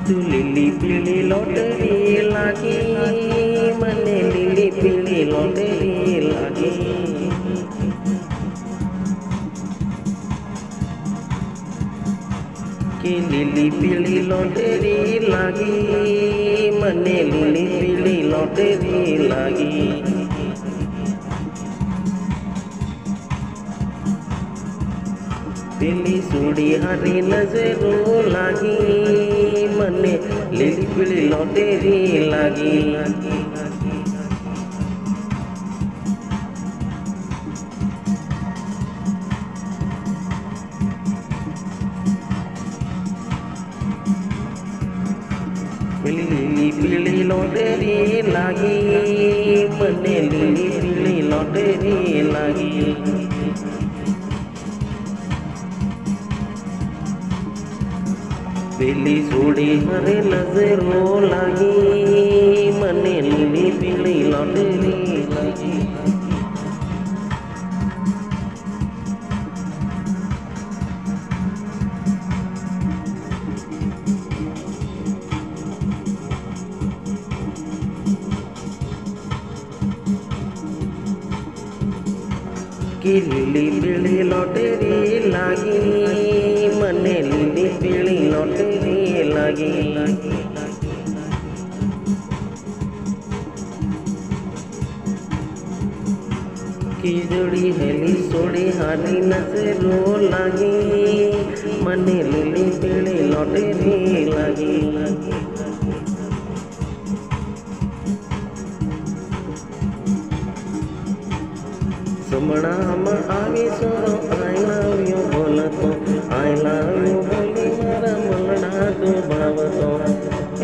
तू लिली पीली लॉटरी लागी मने लिली पीली लॉटरी लागी कि लिली पीली लॉटरी लागी मने लिली पीली लॉटरी लागी पीली सूड़ी हरी नजरों लागी मने लिली पीली लॉटरी लागी लिली पीली लॉटरी लागी मने लिली पीली लॉटरी लागी पीली सूड़ी हरे नजरों लागी मने लिली पीली लॉटरी लागी कि लिली पीली लॉटरी लागी मने लिली पीली लॉटरी लागी की जोड़ी हेली सोड़ी हारी नजरों लागी मने लिली पीली लॉटरी लागी सुमणा हम आवी सोरो आई लव यू बोलतो आई लव यू बोली मारा मलड़ा तो भावतो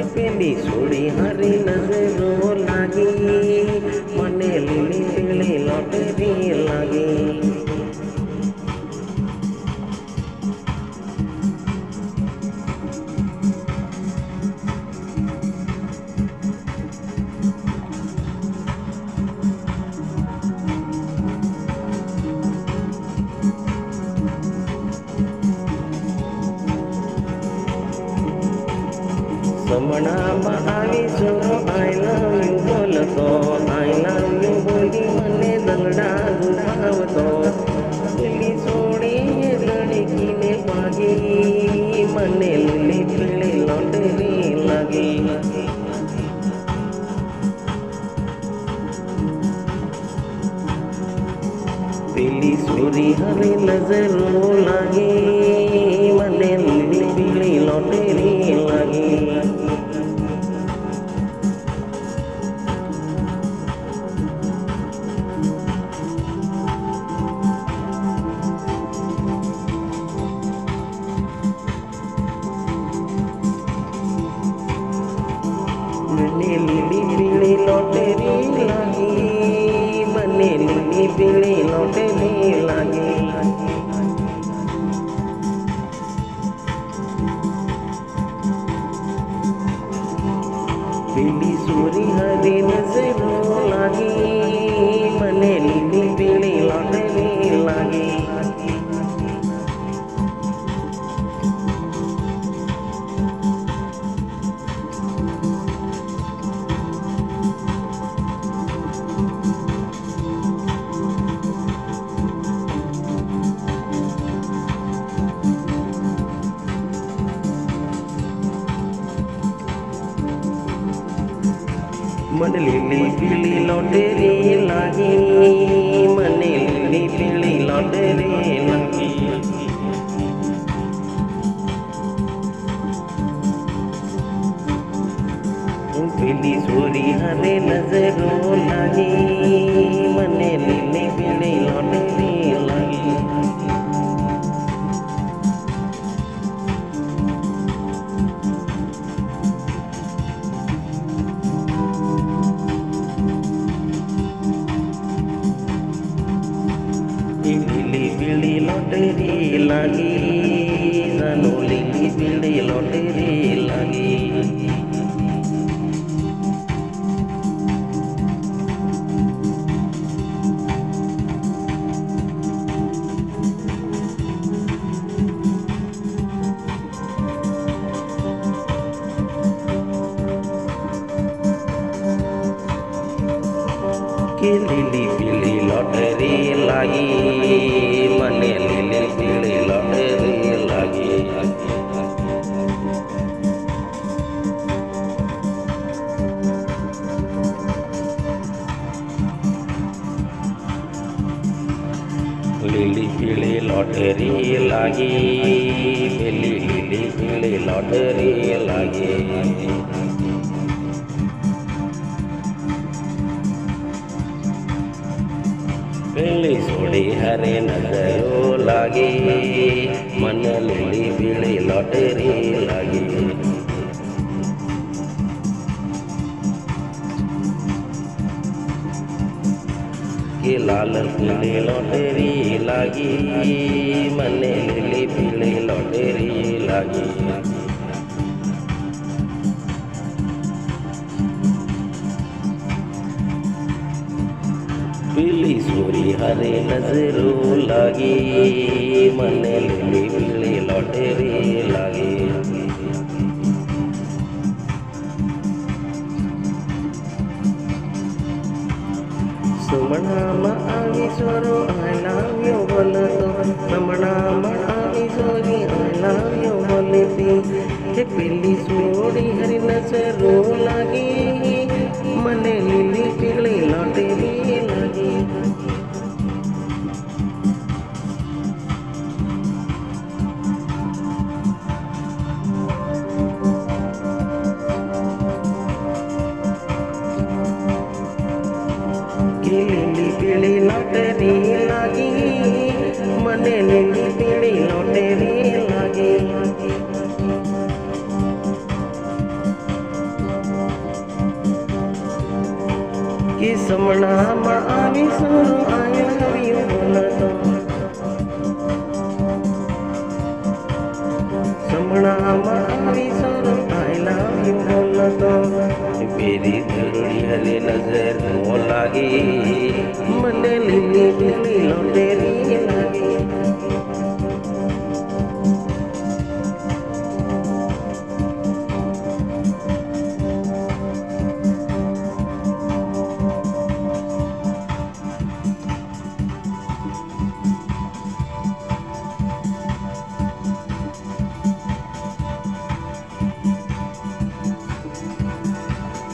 ए पीली सूड़ी हरी नजरों लागी मने लिली पीली लॉटरी लागी समणा आवी सोरो आई लव यू बोलतो आई लव यू बोली मने दलड़ा दुभावतो लिली सोड़ी लड़की ने पागी मने लिली पीली लॉटरी लागी पीली सूरी हरी नजरों लागी मने लिली पीली लॉटरी लागी मने लिली पीली लॉटरी लागी मने लिली पीली लॉटरी लागी पीली सूरी हरी नजरों लागी मने लिली पीली लॉटरी लागी मन लिली पीली लॉटरी लागी मने लिली पीली लॉटरी लागी पीली सूरी हरे नजरों लागी मने लिली पीली लॉटरी लागी लिली पीली लॉटरी लागी जानो लिली पीली लॉटरी लागी कि लीली पीली लॉटरी लागी मने लीली पीली लॉटरी लागी। लीली पीली लॉटरी लागी पीली लीली पीली लॉटरी लागी। पीली सोड़ी हरे नजरों लागी मन लीली पीली लॉटरी लागी। कि लाल पीली लॉटरी लागी मने लीली पीली लॉटरी लागी। पीली सोरी हरे नजरों लागी मने लीली पीली लॉटरी लागी। सुमनामा आवी सोरो आई लव यू बोलतो सुमनामा आवी सोरी आई लव यू बोलती के पीली सोरी हरी नजरों लागी मने लीली पीली लॉटरी लागी। लीली पीली लॉटरी लागी मने लीली पीली लॉटरी लागी। कि समनामा आवी सोरो आई लव यू बोलतो समनामा आवी सोरो आई लव यू बोलतो मेरी धुरड़ी हरे नजरों लागी मने लीली पीली लॉटरी लागी।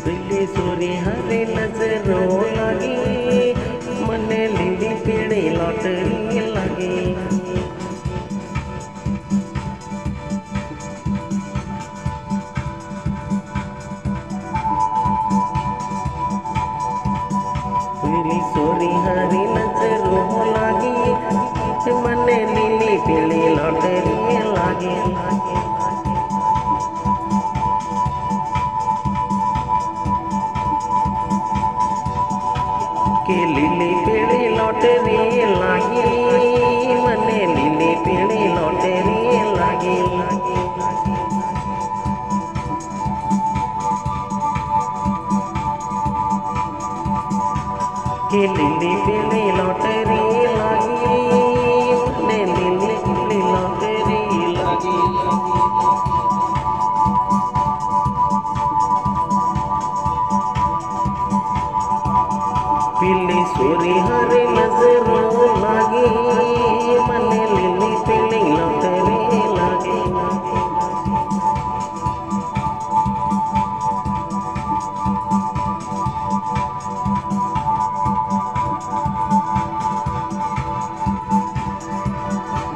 पीली सोरी हरे नजरों लागी मने लीली पीली लॉटरी लागी। पीली सोरी हरी नजरों लागी मने लीली पीली लॉटरी लागी। कि लीली पीली लॉटरी लागी मने लीली पीली लॉटरी लागी। कि लीली पीली लॉटरी लागी मने लीली पीली लॉटरी लागी। पीली सोरी हरे नजरों लागी मने लीली पीली लॉटरी लागी।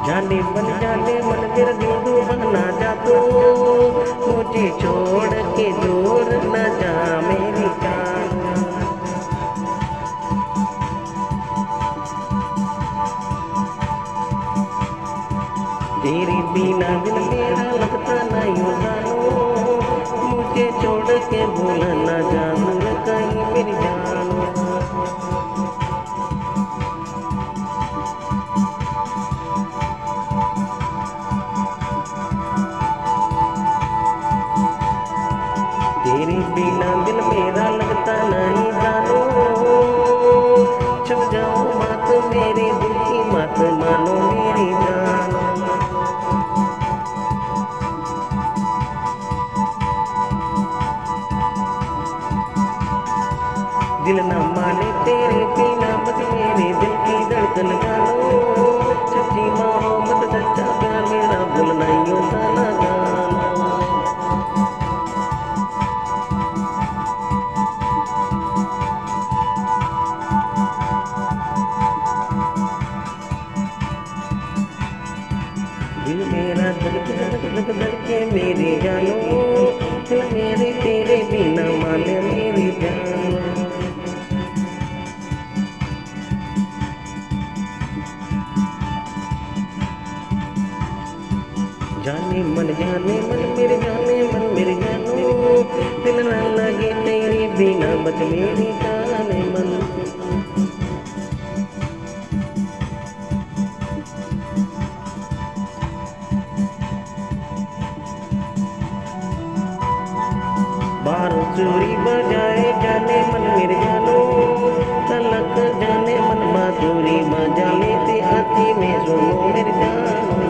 जाने बन जाने मन मेरा दिल दीवाना जा तू मुझे छोड़ के दूर न जा मेरी जान। तेरे बिना दिल मेरा लगता नहीं जानो मुझे छोड़ के भूल न जानो कहीं मेरी जान। तेरे बिना दिल मेरा लगता नहीं जानो छुप जाओ बात मेरे दिल की मत मानो मेरी जान। दिल न माने तेरे दिल मेरा धड़के धड़के धड़के मेरी जानो, दिल मेरे तेरे बिना माने मेरी जानो। जाने मन मेरे जाने मन मेरे जानो, दिल न लगे तेरे बिना बच मेरी जाने मन। बांसुरी बजाए जाने मन मेरे जानो, तलक जाने मन बांसुरी बजा लेते अति में सुनो मेरे जानो।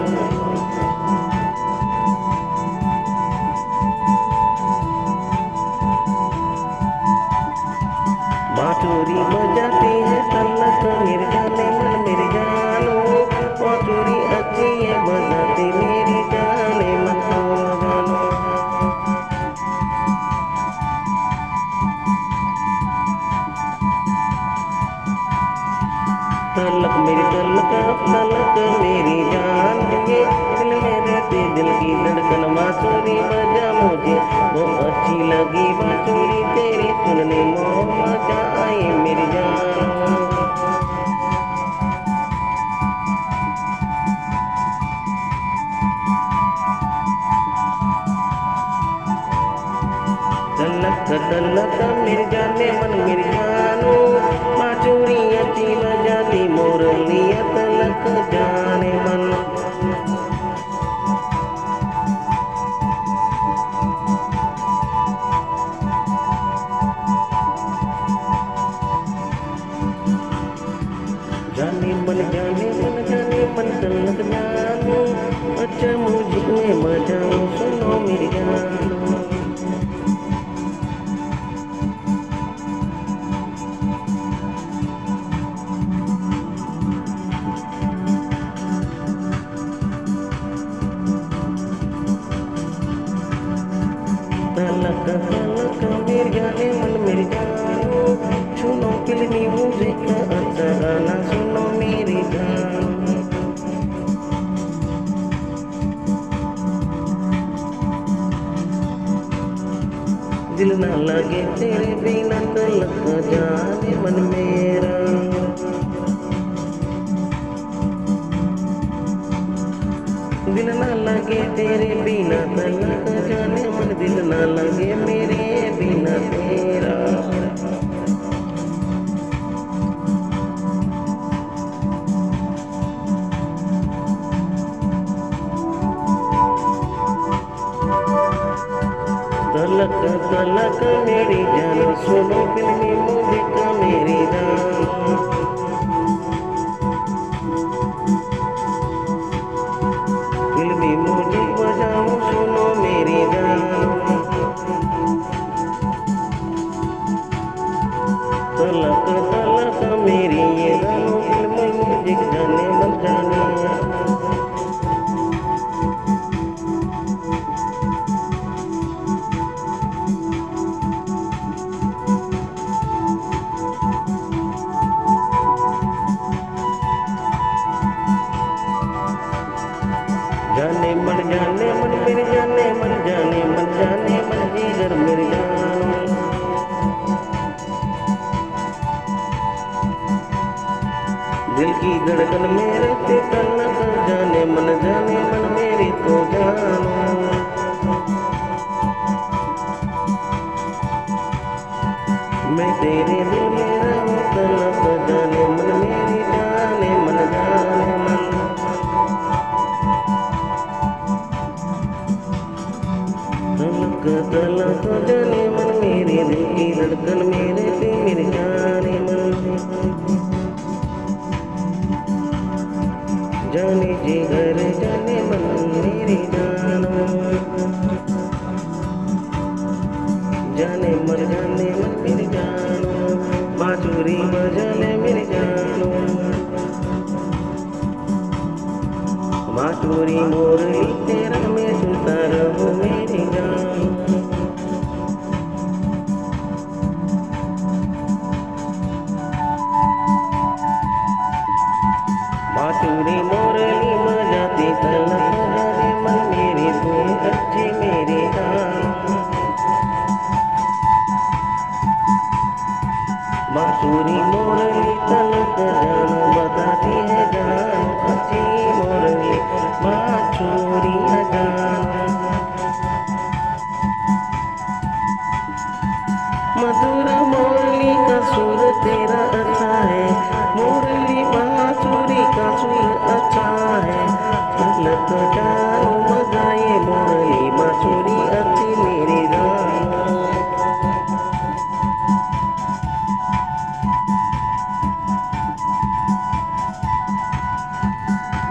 बांसुरी बजाते हैं तलक मेरे जाने मन मेरे जानो, बांसुरी अच्छी है बजाते मेरी जाने मन जानो। तलक मेरी तलक मेरी जान, ये दिल मेरे दिल की धड़कन बांसुरी बजा मुझे वो अच्छी लगी बांसुरी तेरी सुनने मोह मजा आए मेरी जान। तलक मेरी जाने मन मेरी जानो, बांसुरी अच्छी बजाती मोरलिया तलक जाने मन। जाने मन तलक जानो, अच्छा म्यूजिक में मजा सुनो मेरी जानो। तलक मेरे जाने मन मेरे जानो, सुनो फिल्मी म्यूजिक अच्छा गाना सुनो मेरी जान। दिल ना लगे तेरे बिना तलक जाने मन मेरा। दिल ना लगे तेरे बिना तलक जाने मन, दिल ना लगे मेरे बिना तेरा। तलक मेरी जान सुनो फिल्मी म्यूजिक मेरी जान। फिल्मी म्यूजिक बजाओ सुनो मेरी जान। तलक मेरी ये गानो फिल्मी म्यूजिक जाने मन जाने। जाने मन मेरे जाने मन जीगर मेरे जानो। दिल की धड़कन मेरे ते तलक जाने मन मेरी तो जानो। मैं तेरे दिल में रहूं तलक जाने मन मेरी जाने मन जाने मन। तलक जाने मन मेरे दिल की धड़कन मेरे से मेरे जाने मन। जाने जिगर जाने मन मेरी जानो, जाने मन मेरी जानो, बांसुरी बजाने मेरी जानो। बांसुरी मोरली तेरा मैं सुनता रहूं मेरी जान। बांसुरी मोरली बजाती तलक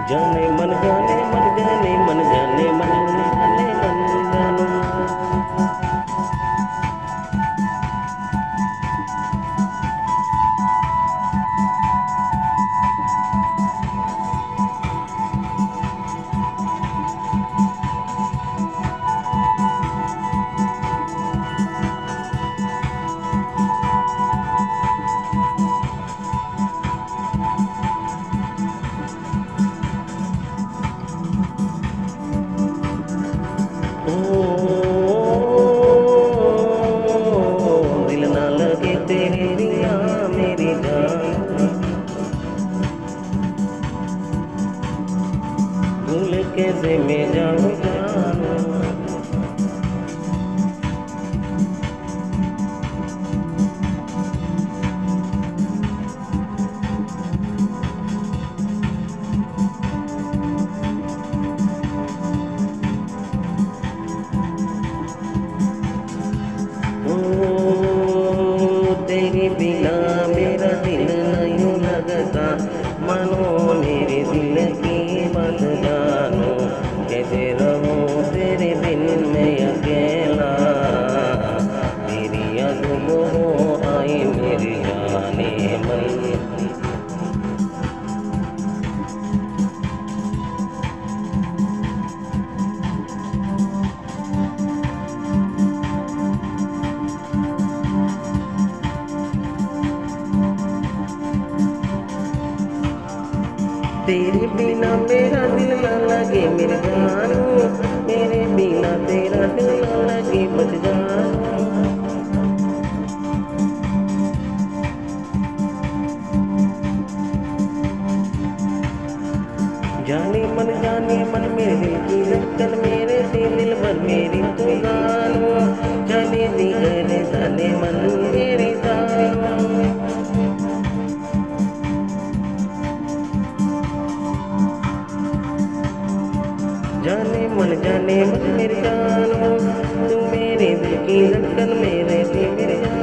जाने मन जाने मन जाने मन जाने मन जाने मन जानो। ओ दिल ना लगे तेरे बिना मेरी जान, भूल कैसे मैं जाऊँ जानू। ओ तेरे बिना मेरा दिल नहीं लगता, मानो मेरे दिल की बात जानो। कैसे रहूं तेरे बिन मैं अकेला, तेरी यादों को आई मेरी जाने मन। तेरे बिना मेरा दिल न लगे मेरे जानू, मेरे बिना तेरा दिल न लगे बच जानू। जाने मन मेरे दिल की धड़कन, मेरे दिल भर मेरी तू जानू। जाने दी करे जाने मन मेरी जानू। जाने मन मेरी जानू, तू मेरे दिल की धड़कन, मेरे दिल मेरे जानू।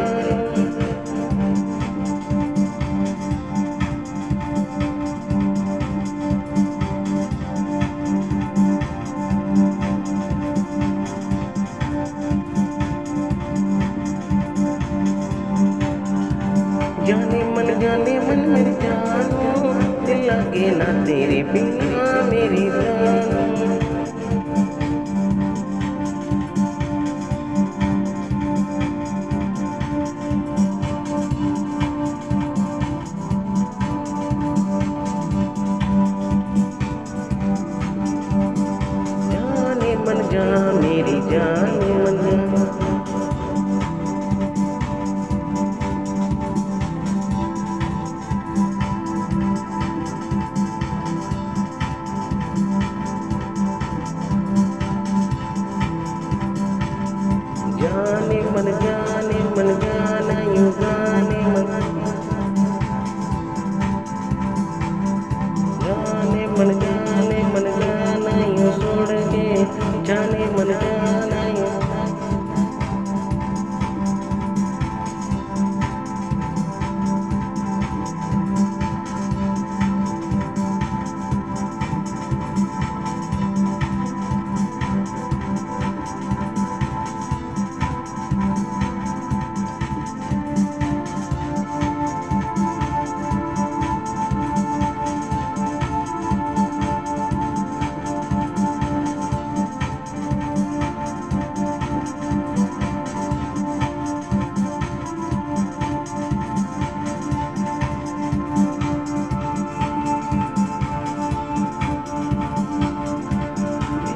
जाने मन मेरी जानू, दिल लगे ना तेरे बिना मेरी जानू। मन जा मेरी जान मन जा। जाने मन जाना यूं जाने मन जाना यूं छोड़ के जाने मन जाना यूं।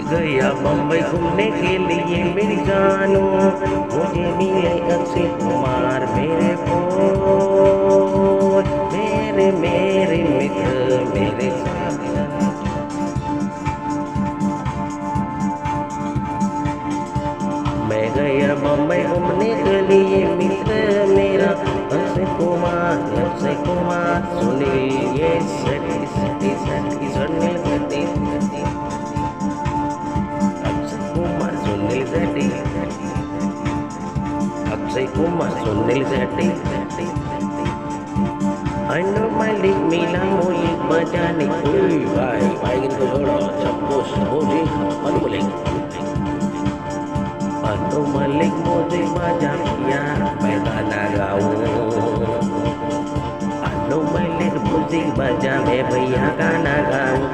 गया बम्बई घूमने के लिए मेरी जानू, मुझे मिले अक्षय कुमार मेरे पोज, मेरे मेरे मित्र मेरे साथ। मैं गया बम्बई घूमने के लिए मित्र मेरा अक्षय कुमार सुनील ये सटी Sunil Akshay Kumar, Sunil Shetty. I know my league, Mila Molik, Bajani, Ui, bye, bye. बजा मैं भैया गाना गाऊं।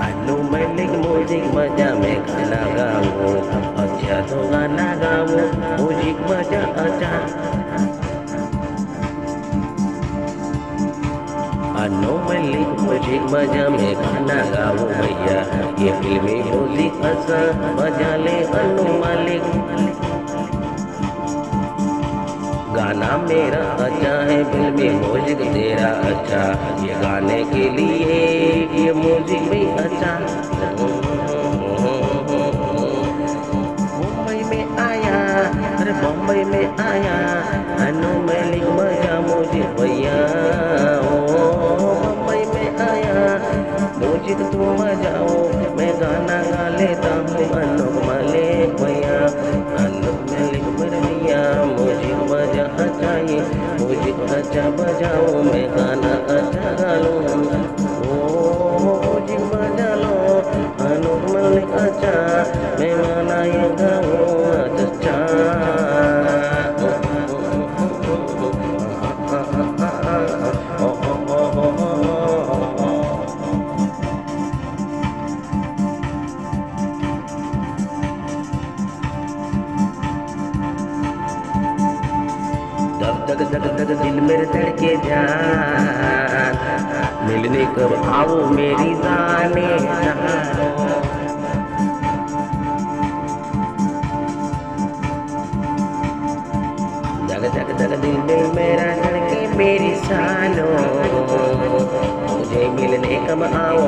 अनु मलिक म्यूजिक बजा मैं गाना गाऊं। अच्छा तो गाना गाऊं, म्यूजिक बजा अच्छा। अनु मलिक म्यूजिक बजा मैं गाना गाऊं भैया। ये फिल्मी म्यूजिक अच्छा बजा ले अनु मलिक। गाना मेरा अच्छा है, फिल्मी म्यूजिक तेरा अच्छा। ये गाने के लिए ये म्यूजिक भी अच्छा। मुंबई में आया, अरे मुंबई में आया, अनु मलिक बजा म्यूजिक भैया। मुंबई में आया, म्यूजिक तुम बजाओ, मैं गाना गा लेता हूँ अनु मलिक भैया। अनु मलिक भैया म्यूजिक बजा अच्छा, ये म्यूजिक अच्छा बजाओ, मैं गाना अच्छा गा लूँ। ओ म्यूजिक बजा लो अनु मलिक अच्छा, मैं गाना ये गाऊँ अच्छा। दग दग दग दग दिल मेरे धड़के जान, मिलने कब आओ मेरी जाने जान। दग दग दग दिल मेरा धड़के मेरी सालो, मुझे मिलने कब आओ